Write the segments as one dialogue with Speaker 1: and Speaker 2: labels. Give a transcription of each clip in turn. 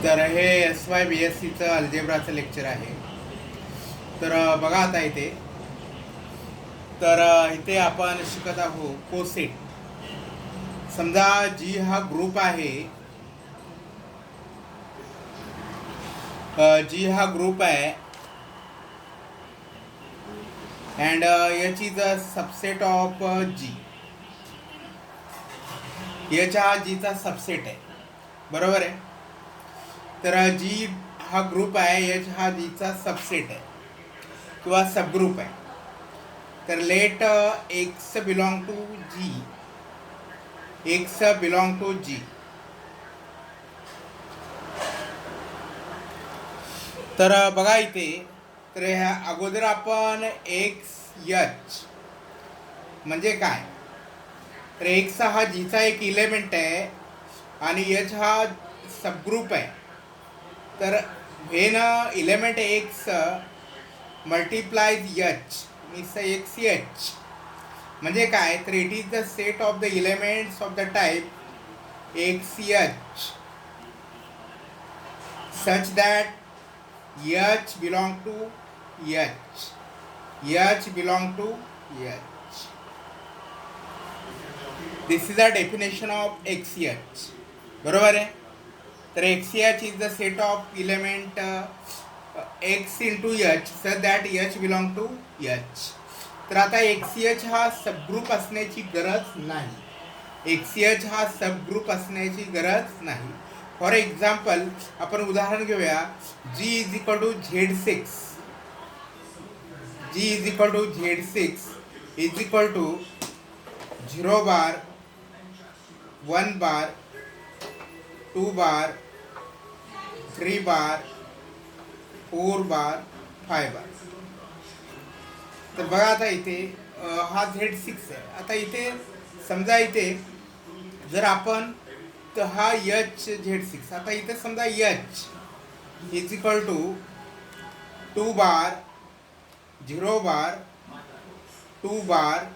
Speaker 1: तर हे SY BSCचं अल्जेब्राचं lecture आहे. तर बघा आता इथे इथे आपण शिकत आहोत कोसेट. समजा जी हा ग्रुप आहे, जी हा ग्रुप आहे and H is a subset of G. H हा जीचा सबसेट आहे, बरोबर आहे. तर जी हा ग्रुप आहे, एच हा जीचा सबसेट आहे किंवा सबग्रुप आहे. तर let X belong to G, X belong to G. तर बघा इथे, तर ह्या अगोदर आपण एक्स एच म्हणजे काय, तर एक्स हा जीचा एक इलेमेंट आहे आणि एच हा सबग्रुप आहे. तर when element x मल्टिप्लाइज H means x H म्हणजे काय, तर it is the set of the elements of the type x H such that H belong to H, H belong to H. This is the definition of XH. बरोबर आहे. तर XH is the set of element X into H such that H belong to H. तर आता XH हा subgroup असण्याची गरज नाही. XH हा सबग्रुप असण्याची गरज नाही. फॉर एक्झाम्पल आपण उदाहरण घेऊया, G is equal to Z6, G is equal to Z6 is equal to 0 bar 1 bar 2 bar 3 bar 4 bar 5 bar. तर बघा आता इथे हा Z6 आहे. आता इथे समजा इथे जर आपण, तर हा एच Z6, आता इथे समजा एच इज इक्वल टू 2 बार 0 बार 2 बार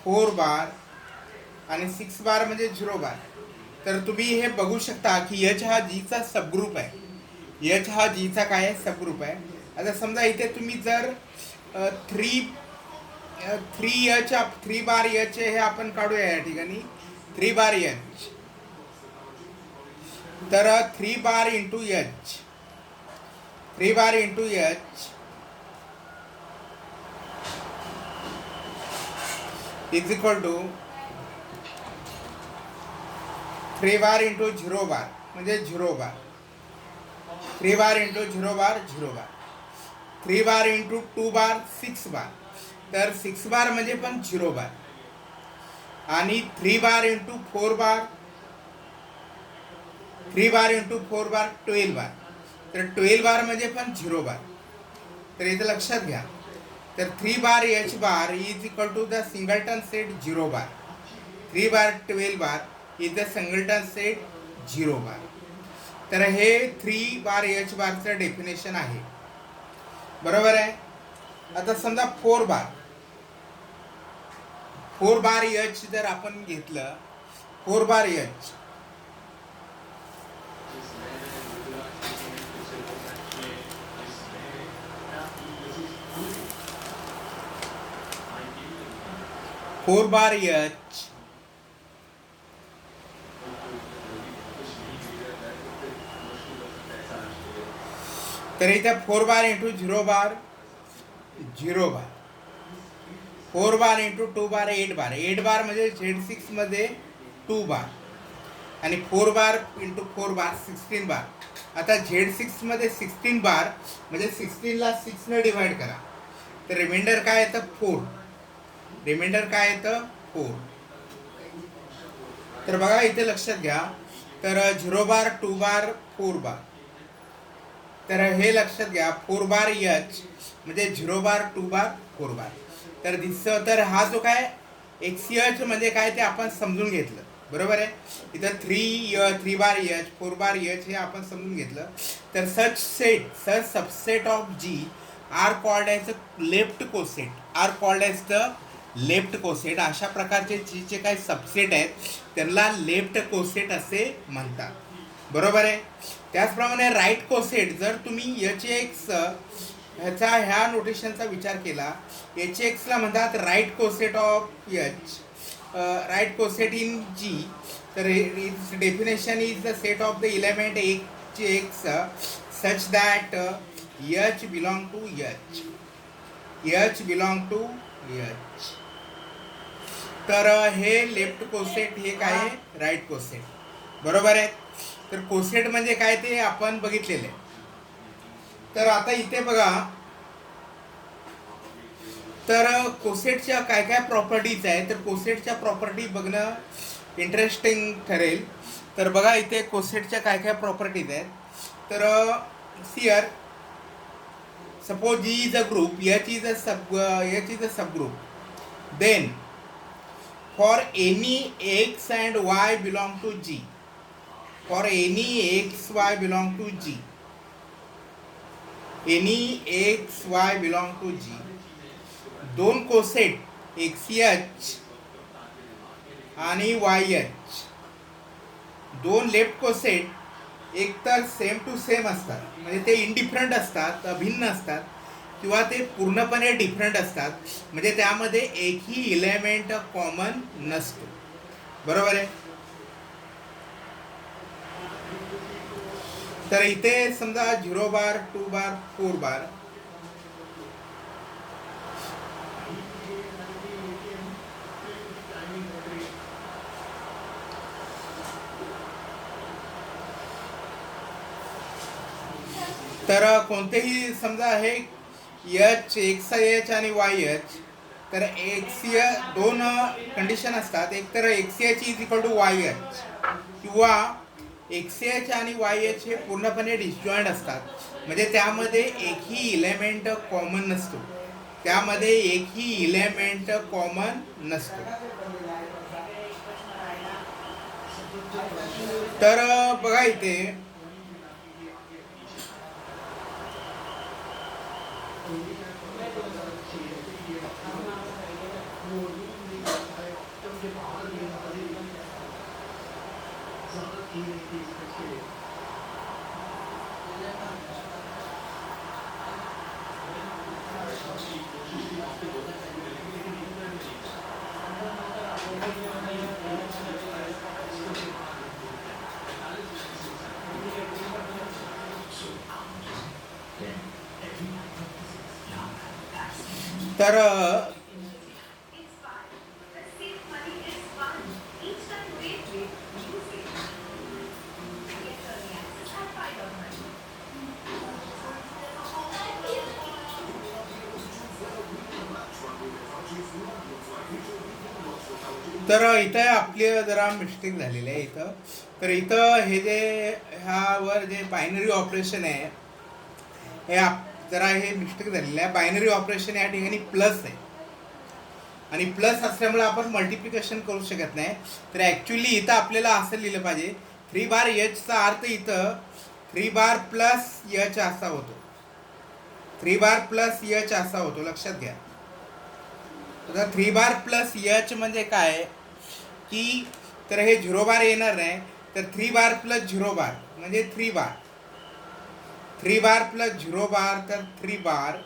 Speaker 1: 4 बार आणि 6 बार म्हणजे 0 बार. तर तुम्ही हे बघू शकता की एच हा जीचा सबग्रुप आहे. एच हा जीचा काय आहे, सबग्रुप आहे. आता समजा इथे तुम्ही जर 3 बार एच हे आपण काढूया या ठिकाणी 3 बार एच. तर 3 bar into H, 3 bar into H is equal to 3 bar into 0 bar म्हणजे 0 बार, 3 बार इंटू 0 बार 0 बार, 3 बार इंटू 2 बार 6 बार, तर 6 बार म्हणजे पण 0 बार, आणि 3 बार इंटू 4 बार, 3 बार इंटू 4 बार 12 बार, तर 12 बार म्हणजे पण 0 बार. तर इथे लक्षात घ्या, तर 3 bar H bar is equal to the singleton set 0 bar, 3 bar 12 bar is the singleton set 0 bar. तर हे 3 बार एच बारचं डेफिनेशन आहे, बरोबर आहे. आता समजा 4 बार एच जर आपण घेतलं, 4 बार एच, फोर बार एच तर इथे 4 बार इंटू 0 बार 0 बार, 4 बार इंटू 2 बार 8 बार, 8 बार म्हणजे Z6 मध्ये 2 बार, आणि 4 बार इंटू 4 बार 16 बार. आता Z6 मध्ये 16 बार म्हणजे 16ला 6 ने डिवाइड करा, तर रिमाइंडर काय येतं 4. रिमाइंडर काय येतं 4. तर बघा इथे लक्षात घ्या, तर 0 बार 2 बार 4 बार, तर हे लक्षात घ्या 4 बार एच म्हणजे 0 बार 2 बार 4 बार. तर दिसतं, तर हा जो काय एक्स एच म्हणजे काय ते आपण समजून घेतलं, बरोबर आहे. इथं 3 बार एच 4 बार एच हे आपण समजून घेतलं. तर such subset of G are called as left coset, are called as the left coset. अशा प्रकारचे जे काही सबसेट आहेत त्यांना लेफ्ट कोसेट असे म्हणतात, बरोबर आहे. त्याचप्रमाणे राईट कोसेट जर तुम्ही एच एक्स ह्याचा ह्या नोटेशनचा विचार केला, एच एक्सला म्हणतात right coset of H, right coset in G. तर it's definition is the set of the element H X such that H belong to H, H belong to H. तर हे left coset, हे काय आहे right coset. बरोबर आहे. तर coset म्हणजे काय ते आपण बघितलेले. तर आता इथे बघा, तर कोसेटच्या काय काय प्रॉपर्टीज आहे, तर कोसेटच्या प्रॉपर्टी बघणं इंटरेस्टिंग ठरेल. तर बघा इथे कोसेटच्या काय काय प्रॉपर्टीज आहेत. तर here suppose G is a group, H is a subgroup, then for any x and y belong to G, for any x y belong to G, any x y belong to G, दोन coset XH आणि YH, दोन left coset एक तर same to same असतात, म्हणजे ते इंडिफरंट असतात, अभिन्न असतात, किंवा ते पूर्णपणे डिफरंट असतात, म्हणजे त्यामध्ये एकही इलेमेंट कॉमन नसतो. बरोबर आहे. तर इथे समजा 0 बार 2 बार 4 बार, तर कोणतेही समजा हे एच एक्स एच आणि वाय एच, तर एक्स दोन कंडिशन असतात. एक तर x H is equal to Y H, किंवा एक्स एच आणि वाय एच हे पूर्णपणे डिसजॉईंट असतात, म्हणजे त्यामध्ये एकही इलेमेंट कॉमन नसतो, त्यामध्ये एकही इलेमेंट कॉमन नसतो. तर बघा इथे तर तर इथं आपली जरा मिस्टेक झालेली आहे इथं. तर इथं हे जे ह्यावर जे बायनरी ऑपरेशन आहे, हे जरा हे मिस्टेक झालेलं आहे. बायनरी ऑपरेशन या ठिकाणी प्लस आहे, आणि प्लस असल्यामुळे आपण मल्टिप्लिकेशन करू शकत नाही. तर ॲक्च्युली इथं आपल्याला असं लिहिलं पाहिजे, 3 बार एचचा अर्थ इथं 3 बार प्लस एच असा होतो, 3 बार प्लस एच असा होतो, लक्षात घ्या. आता 3 बार प्लस एच म्हणजे काय की, तर हे 0 बार येणार नाही, तर 3 बार प्लस 0 बार म्हणजे 3 बार, 3 बार प्लस 0 बार तर 3 बार,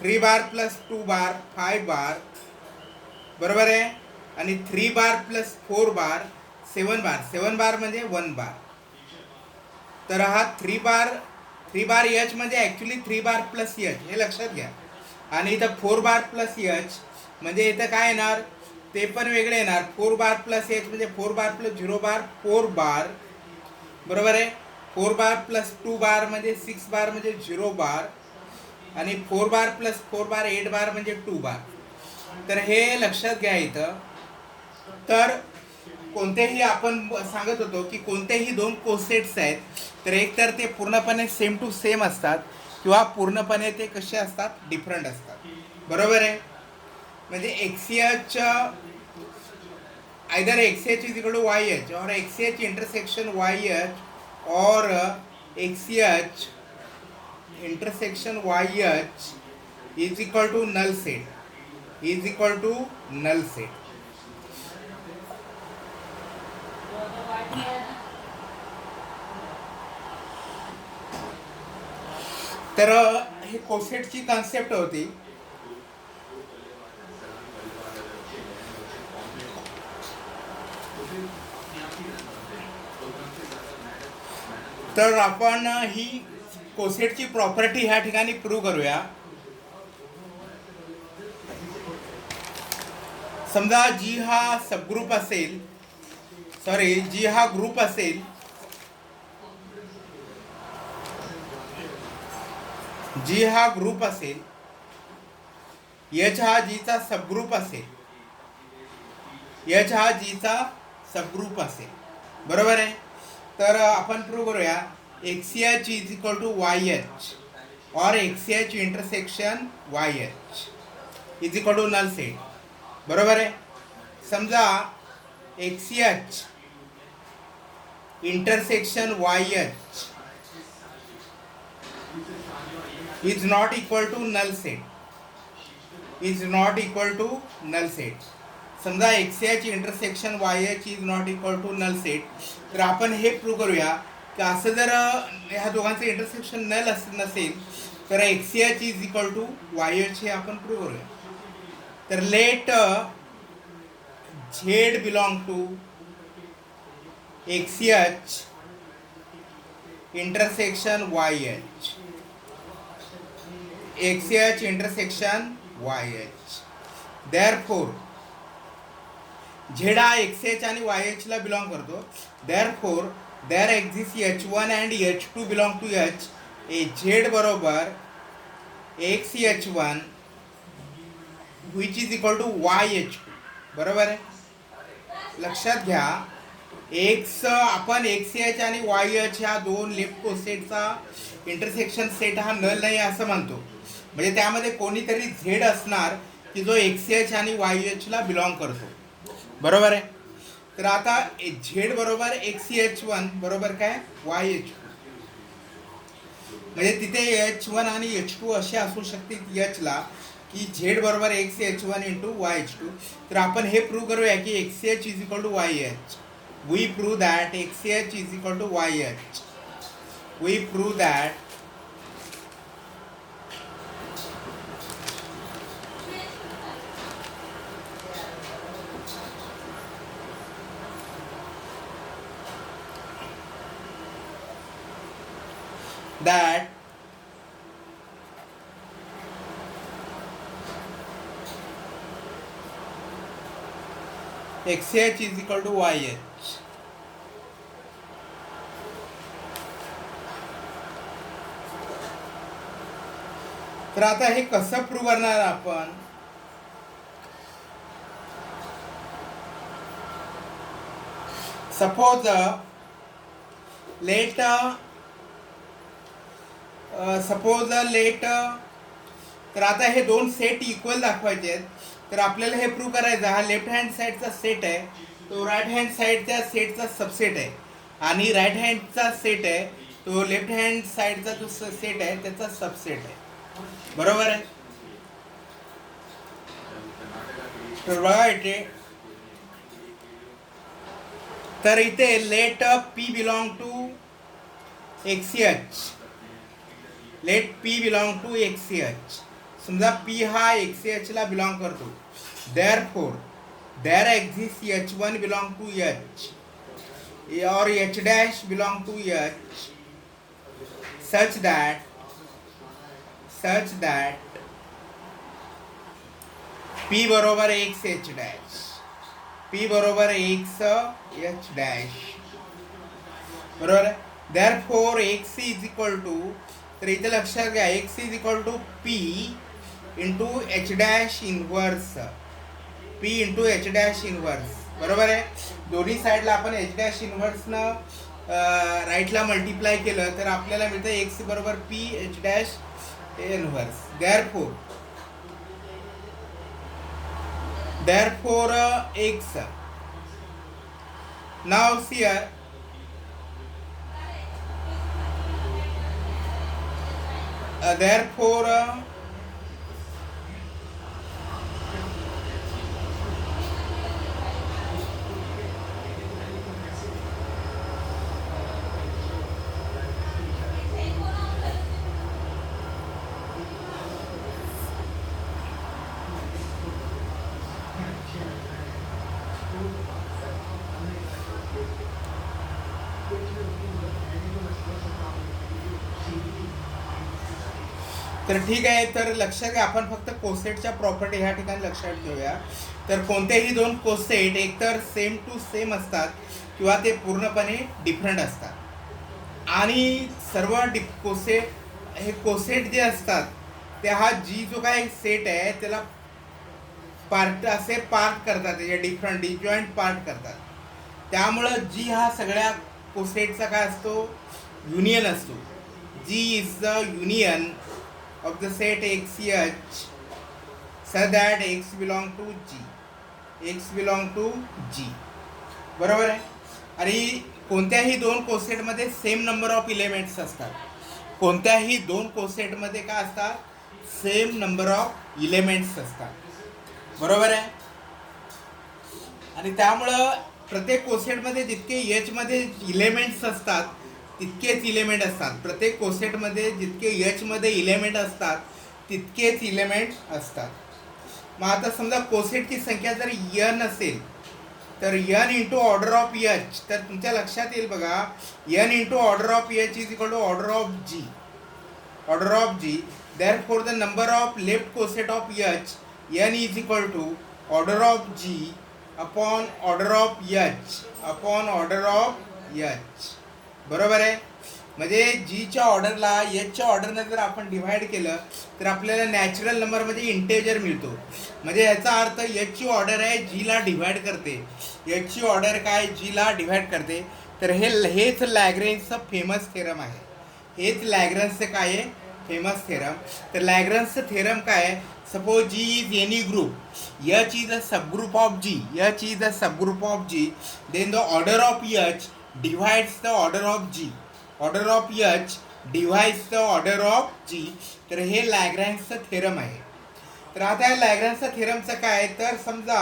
Speaker 1: 3 बार प्लस 2 बार 5 बार. बरोबर आहे. आणि 3 बार प्लस 4 बार 7 बार, 7 बार म्हणजे 1 बार. तर हा 3 बार एच म्हणजे ॲक्च्युली 3 बार प्लस एच, हे लक्षात घ्या. आणि इथं 4 बार प्लस एच म्हणजे इथं काय येणार, ते पण वेगळे येणार. 4 बार प्लस एच म्हणजे 4 बार प्लस 0 बार 4 बार. बरोबर आहे. 4 बार प्लस 2 बार म्हणजे 6 बार म्हणजे 0 बार, आणि 4 बार प्लस 4 बार 8 बार म्हणजे 2 बार. तर हे लक्षात घ्या इथं. तर कोणतेही आपण सांगत होतो की कोणतेही दोन कोसेट्स आहेत, तर एक तर ते पूर्णपणे सेम टू सेम असतात, किंवा पूर्णपणे ते कसे असतात, डिफरंट असतात. बरोबर आहे. म्हणजे X H either X H is equal to Y H, और X H intersection Y H, और X H intersection Y H is equal to null set, is equal to null set. तर हे कोसेटची concept होती. तर आपण ही कोसेटची property ह्या ठिकाणी prove करूया. समजा जी हा सबग्रुप असेल, सॉरी जी हा ग्रुप असेल, जी हा ग्रुप असेल, एच हा जीचा सबग्रुप असेल, एच हा जीचा सबग्रुप असेल, बरोबर आहे. तर आपण प्रूव्ह करूया X H is equal to Y H और X H intersection Y H is equal to null set, बरोबर आहे. समजा X H intersection Y H is not equal to null set, is not equal to null set. समजा X H intersection Y H is not equal to null set. तर आपण हे prove करूया की असं जर ह्या दोघांचं इंटरसेक्शन नल नसेल तर x H is equal to Y H हे आपण प्रूव्ह करूया. तर let Z belong to X H intersection Y H, x H intersection Y H. Therefore Z हा एक्स एच आणि वाय एच ला बिलॉंग करतो. Therefore there exist H one and H two belong to H. A Z बरोबर x H one which is equal to Y H two, बरोबर आहे. लक्षात घ्या x आपण एक्स एच आणि वाय एच ह्या दोन लेफ्ट कोसेटचा इंटरसेक्शन सेट हा नल नाही असं म्हणतो. म्हणजे त्यामध्ये कोणीतरी झेड असणार की जो एक्स एच आणि वाय एच ला बिलॉंग करतो, बरोबर आहे. तर आता झेड बरोबर एक्स एच वन बरोबर काय वाय एच टू, म्हणजे तिथे एच वन आणि एच टू असे असू शकतील एचला की झेड बरोबर x H one into y H two. तर आपण हे प्रूव्ह करूया की x H is equal to Y H. We prove that x H is equal to Y H. We prove that that xh is equal to yh. तर आता हे कसं prove करणार आपण. सपोज लेट तर आता हे दोन सेट इक्वल दाखवायचे आहेत. तर आपल्याला हे प्रूव्ह करायचं हा लेफ्ट हँड साईडचा सेट आहे तो राईट हँड साईडच्या सेटचा सबसेट आहे आणि राईट हँडचा सेट आहे तो लेफ्ट हँड साईडचा जो सेट आहे त्याचा सबसेट आहे, बरोबर आहे. तर बघा इथे तर इथे let P belong to X H, let P belong to X H. समजा पी हा एक्स एच ला बिलॉंग करतो. Therefore there exist H one belong to H और H dash belong to H such that P बरोबर x H dash, P बरोबर x H dash, बरोबर आहे. Therefore X is equal to, तर इथे लक्षात घ्या X is equal to P into H dash inverse, P into H dash inverse, बरोबर आहे. दोन्ही साईडला आपण एच डॅश इनवर्सनं राईटला मल्टिप्लाय केलं तर आपल्याला मिळतं एक्स बरोबर P H dash inverse. Therefore x now here therefore तर ठीक आहे, तर लक्षात घ्या, आपण फक्त कोसेटच्या प्रॉपर्टी ह्या ठिकाणी लक्षात ठेवूया. तर कोणतेही दोन कोसेट एकतर सेम टू सेम असतात किंवा ते पूर्णपणे डिफरंट असतात. आणि सर्व कोसेट, हे कोसेट जे असतात ते हा जी जो काय सेट आहे त्याला पार्ट असे पार्ट करतात, त्याचे डिफरंट डिजॉईंट पार्ट करतात. त्यामुळं जी हा सगळ्या कोसेटचा काय असतो, युनियन असतो. G is the union of the set X H so that X belong to G, X belong to G. बरोबर आहे. आणि कोणत्याही दोन कोसेटमध्ये सेम नंबर ऑफ इलेमेंट्स असतात. कोणत्याही दोन कोसेटमध्ये काय असतात, सेम नंबर ऑफ इलेमेंट्स असतात. बरोबर आहे. आणि त्यामुळं प्रत्येक कोसेटमध्ये जितके एचमध्ये इलेमेंट्स असतात तितकेच इलेमेंट असतात. प्रत्येक कोसेटमध्ये जितके एचमध्ये इलेमेंट असतात तितकेच इलेमेंट असतात. मग आता समजा कोसेटची संख्या जर एन असेल तर n into order of H, तर तुमच्या लक्षात येईल बघा, n into order of H is equal to order of G. Order of G, therefore the number of left coset of H n is equal to order of G upon order of H upon order of H. बरोबर आहे. म्हणजे जीच्या ऑर्डरला एचच्या ऑर्डरने जर आपण divide केलं तर आपल्याला नॅचरल नंबरमध्ये इंटेजर मिळतो. म्हणजे याचा अर्थ एचची ऑर्डर आहे जीला डिव्हाइड करते. एचची ऑर्डर काय, जीला डिव्हाइड करते. तर हेच लॅग्रेंजचं फेमस थेरम आहे. हेच लॅग्रेंजचं काय आहे, फेमस थेरम. तर लॅग्रेंजचं थेरम काय आहे, suppose G is any group, H is a subgroup of G, H is a subgroup of G, then the order of H divides the order of G, order of H divides the order of G. तर हे लॅग्रेंजचं theorem आहे. तर आता या लॅग्रेंजच्या थेरमचं काय, तर समजा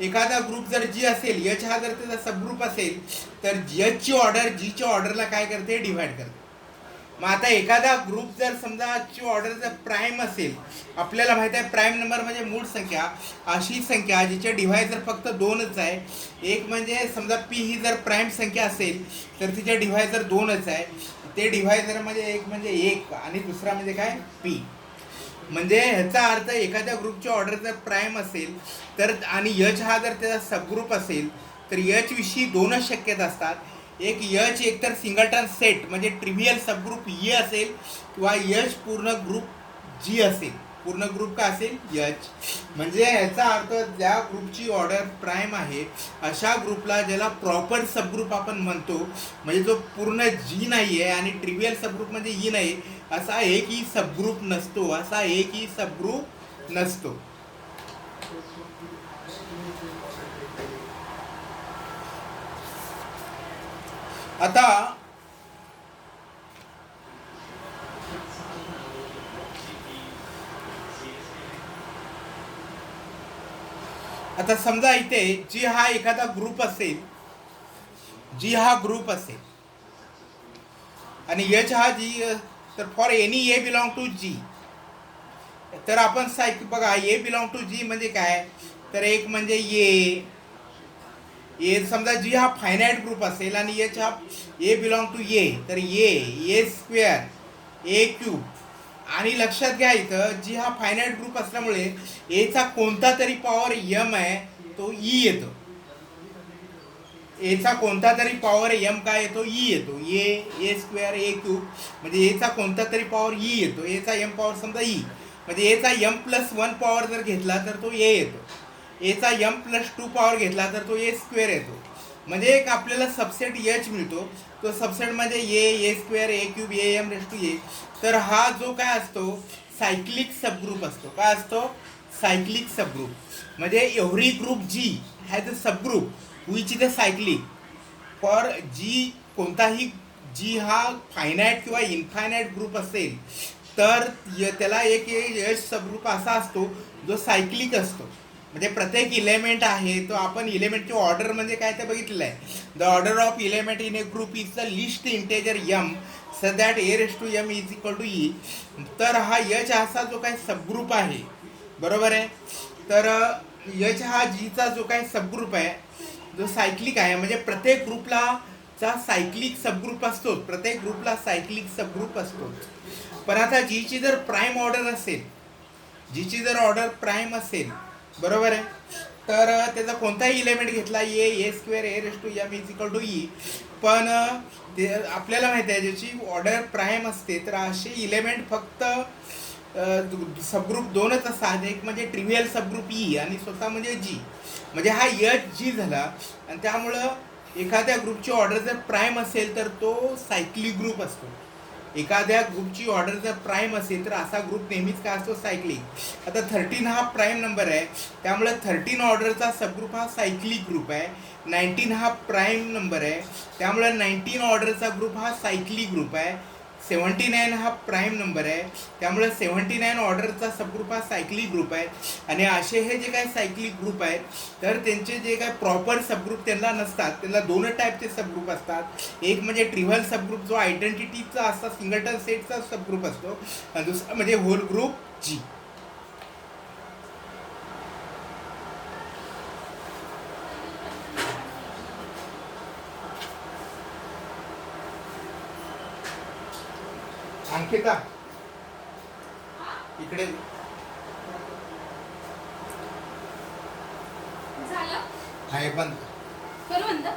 Speaker 1: एखादा ग्रुप जर जी असेल, एच हा जर त्याचा सबग्रुप असेल, तर एचची ऑर्डर जीच्या ऑर्डरला काय करते, डिव्हाइड करते. मग आता एखादा ग्रुप जर समजा ची ऑर्डर जर प्राईम असेल, आपल्याला माहिती आहे प्राईम नंबर म्हणजे मूळ संख्या, अशी संख्या जिचे डिव्हायझर फक्त दोनच आहे. एक म्हणजे समजा पी ही जर प्राईम संख्या असेल तर तिचे डिव्हायझर दोनच आहे. ते डिव्हायझर म्हणजे एक म्हणजे एक आणि दुसरा म्हणजे काय, पी. म्हणजे ह्याचा अर्थ एखाद्या ग्रुपची ऑर्डर जर प्राईम असेल तर, आणि एच हा जर त्याचा सबग्रुप असेल, तर एच विषयी दोनच शक्यता असतात. एक एच एकतर सिंगलटन सेट म्हणजे ट्रिव्हियल सबग्रुप ए असेल किंवा एच पूर्ण ग्रुप जी असेल. पूर्ण ग्रुप का असेल, एच. म्हणजे ह्याचा अर्थ ज्या ग्रुपची ऑर्डर प्राईम आहे अशा ग्रुपला, ज्याला प्रॉपर सबग्रुप आपण म्हणतो, म्हणजे जो पूर्ण जी नाही आहे आणि ट्रिव्हियल सबग्रुप म्हणजे ई नाही, असा एकही सबग्रुप नसतो, असा एकही सबग्रुप नसतो. आता समजा इथे जी हा एखादा ग्रुप असेल, जी हा ग्रुप असेल आणि एच हा जी, तर for any A belong to G, तर आपण बघा ए बिलॉंग टू जी म्हणजे काय, तर एक म्हणजे ए समजा जी हा फायनाईट ग्रुप असेल आणि एच हा ए बिलॉंग टू ए, तर ए स्क्वेअर ए क्यूब. आणि लक्षात घ्या इथं जी हा फायनाईट ग्रुप असल्यामुळे एचा कोणता तरी पॉवर एम आहे तो ई येतो. एचा कोणता तरी पॉवर एम काय येतो, ई येतो. ए स्क्वेअर ए क्यूब म्हणजे एचा कोणता तरी पॉवर ई येतो. एचा एम पॉवर समजा ई, म्हणजे एचा एम प्लस वन पॉवर जर घेतला तर तो ए येतो. एचा एम प्लस टू पॉवर घेतला तर तो ए स्क्वेअर येतो. म्हणजे एक आपल्याला सबसेट एच मिळतो. तो सबसेट म्हणजे A square A cube A M raise to A. तर हा जो काय असतो सायक्लिक सबग्रुप असतो. काय असतो, सायक्लिक सबग्रुप. म्हणजे every group G has a subgroup which is a cyclic. For G कोणताही जी हा फायनाईट किंवा इनफायनाईट ग्रुप असेल तर त्याला एक एच सबग्रुप असा असतो जो सायक्लिक असतो. म्हणजे प्रत्येक इलेमेंट आहे तो आपण इलेमेंटची ऑर्डर म्हणजे काय ते बघितलेलं आहे. The order of element in a group is the list integer m so that a raise to M is equal to e. तर हा एच असा जो काही सबग्रुप आहे, बरोबर आहे, तर एच हा जीचा जो काही सबग्रुप आहे जो सायक्लिक आहे, म्हणजे प्रत्येक ग्रुपला चा सायक्लिक सबग्रुप असतो. प्रत्येक ग्रुपला सायक्लिक सबग्रुप असतो. पण आता जीची जर प्राईम ऑर्डर असेल, जीची जर ऑर्डर प्राईम असेल, बरोबर आहे, तर त्याचा कोणताही इलेमेंट घेतला A square A raise to M is equal to E, पण ते आपल्याला माहिती आहे ज्याची ऑर्डर प्राईम असते तर असे इलेमेंट फक्त सबग्रुप दोनच असतात, एक म्हणजे ट्रिव्हियल सबग्रुप ई आणि स्वतः म्हणजे जी, म्हणजे हा एच जी झाला. आणि त्यामुळं एखाद्या ग्रुपची ऑर्डर जर प्राईम असेल तर तो सायक्लिक ग्रुप असतो. एखाद्या ग्रुपची ऑर्डर जर प्राईम असेल तर असा ग्रुप नेहमीच काय असतो, सायक्लिक. आता 13 हा प्राईम नंबर आहे, त्यामुळे 13 ऑर्डरचा सबग्रुप हा सायक्लिक ग्रुप आहे. 19 हा प्राईम नंबर आहे, त्यामुळे 19 ऑर्डरचा ग्रुप हा सायक्लिक ग्रुप आहे. 79 हा प्राईम नंबर आहे, त्यामुळे 79 ऑर्डरचा सबग्रुप हा सायक्लिक ग्रुप आहे. आणि असे हे जे काही सायक्लिक ग्रुप आहेत तर त्यांचे जे काही प्रॉपर सबग्रुप त्यांना नसतात, त्यांना दोन टाईपचे सबग्रुप असतात. एक म्हणजे ट्रिव्हल सबग्रुप जो आयडेंटिटीचा असता, सिंगलटन सेटचा सबग्रुप असतो, आणि दुसरा म्हणजे होल ग्रुप जी. अंकिता इकडे
Speaker 2: झालं
Speaker 1: आहे बंद.
Speaker 2: करू बंद.